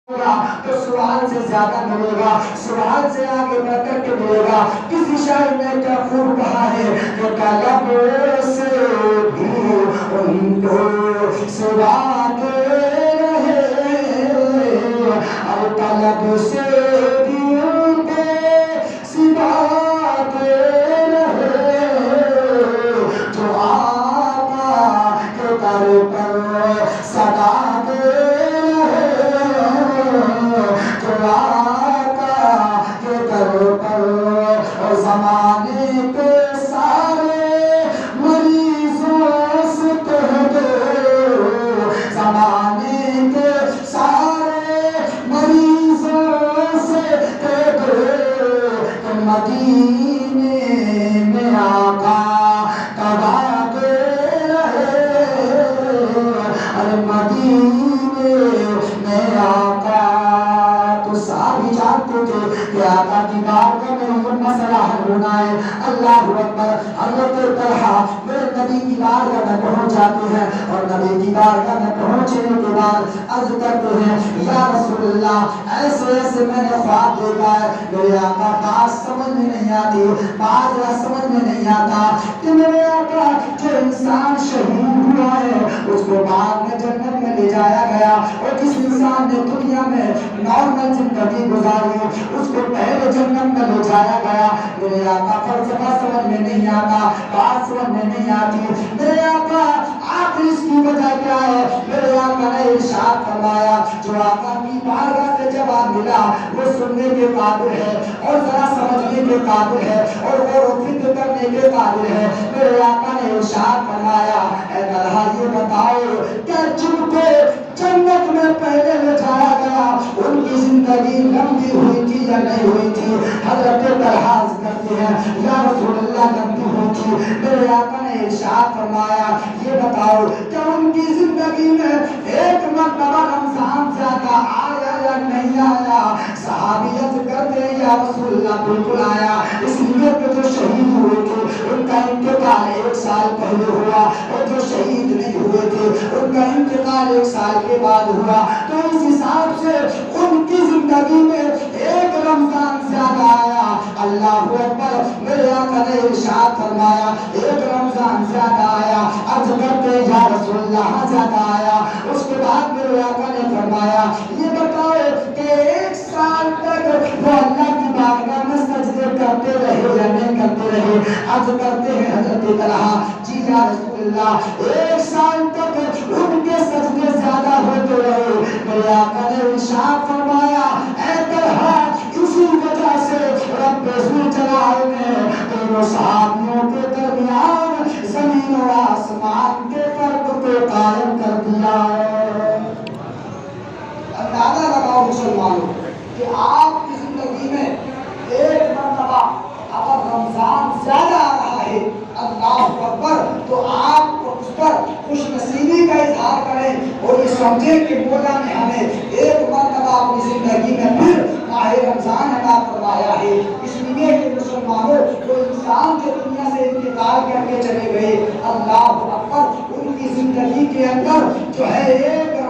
تو سوال سے زیادہ ملے گا، سوال سے آگے بڑھ کر کے ملے گا۔ کسی شاعر نے کیا خوب کہا ہے کہ طلب سے بھی ان کو سوا دے رہے، اور طلب سے بھی ان کو سوا دے رہے، جو آقا کے در پر صدا دے زمانے کے سارے مریضوں سے کہہ دو، زمانے کے سارے مریضوں سے کہہ دو کہ مدینے میں آقا دوا دے رہے، ارے مدینے میں آقا۔ تو صحابی جانتے تھے کہ آقا کی بارگاہ میں مسئلہ حل ہونا ہے۔ اللہ اکبر۔ حضرت طلحہ میرے نبی کی بارگاہ میں پہنچ جاتے ہیں، اور نبی کی بارگاہ میں پہنچنے کے بعد عرض کرتے ہیں یا رسول اللہ ایسے ایسے میں نے خواب دیکھا ہے، میرے آقا بات سمجھ میں نہیں آتی، بات سمجھ میں نہیں آتا کہ میرے آقا جو انسان شہید ہوا ہے اس کو بعد میں جنت میں لے جایا گیا، اور جس انسان نے دنیا میں نارمل زندگی گزاری اس کو پہلے جنت میں لے جایا گیا۔ میرے آقا فلسفہ سمجھ میں نہیں آتا، بات سمجھ میں نہیں آتی، میرے آقا آخر اس کی وجہ کیا ہے؟ میرے آقا نے ارشاد فرمایا جو آقا کی بارگاہ سے جواب ملا وہ سننے کے قابل ہے، اور ذرا سمجھنے کے قابل ہے، اور غور و فکر کرنے کے قابل ہے۔ میرے آقا نے ارشاد فرمایا اے طلحہ یہ بتاؤ کہ جن کو جنت میں پہلے لے جایا گیا ان کی زندگی لمبی ہوئی تھی یا نہیں ہوئی تھی؟ حضرت طلحہ کرتے ہیں یا رسول اللہ لمبی ہوئی تھی۔ میرے آقا نے ارشاد فرمایا یہ بتاؤ کہ ان کی زندگی میں ایک مرتبہ رمضان زیادہ آیا یا نہیں آیا؟ صحابیت کرتے ہیں یا رسول اللہ بالکل آیا، اس لیے کہ جو شہید ہوئے تھے ان کا انتقال 1 سال پہلے ہوا، اور جو شہید نہیں ہوئے تھے ان کا انتقال 1 سال کے بعد ہوا، تو اس حساب سے ان کی زندگی میں ایک رمضان زیادہ آیا۔ اللہ اکبر۔ میرے آقا نے ارشاد فرمایا ایک رمضان زیادہ آیا، عرض کرتے یا رسول اللہ زیادہ آیا۔ اس کے بعد میرے آقا نے فرمایا یہ بتاؤ کہ 1 سال تک وہ اللہ کی بارگاہ میں سجدے کرتے رہے یا نہیں کرتے رہے؟ عرض کرتے ہیں حضرت طلحہ جی یا رسول اللہ 1 سال تک ان کے سجدے زیادہ ہوتے رہے۔ میرے آقا نے ارشاد فرمایا اے طلحہ اسی وجہ سے رب ذوالجلال نے دونوں صحابیوں کے درمیان زمین و آسمان کے فرق کو قائم کر دیا ہے۔ اندازہ لگاؤ مسلمانوں کہ آپ کی زندگی میں ایک مرتبہ اگر رمضان زیادہ آ رہا ہے اللہ اکبر تو آپ اس پر خوش نصیبی کا اظہار کریں، اور یہ سمجھیں کہ مولا نے ہمیں ایک مرتبہ اپنی زندگی میں پھر ماہ رمضان عطا فرمایا ہے۔ اس لیے کہ مسلمانوں وہ انسان جو دنیا سے انتقال کر کے چلے گئے اللہ اکبر ان کی زندگی کے اندر جو ہے ایک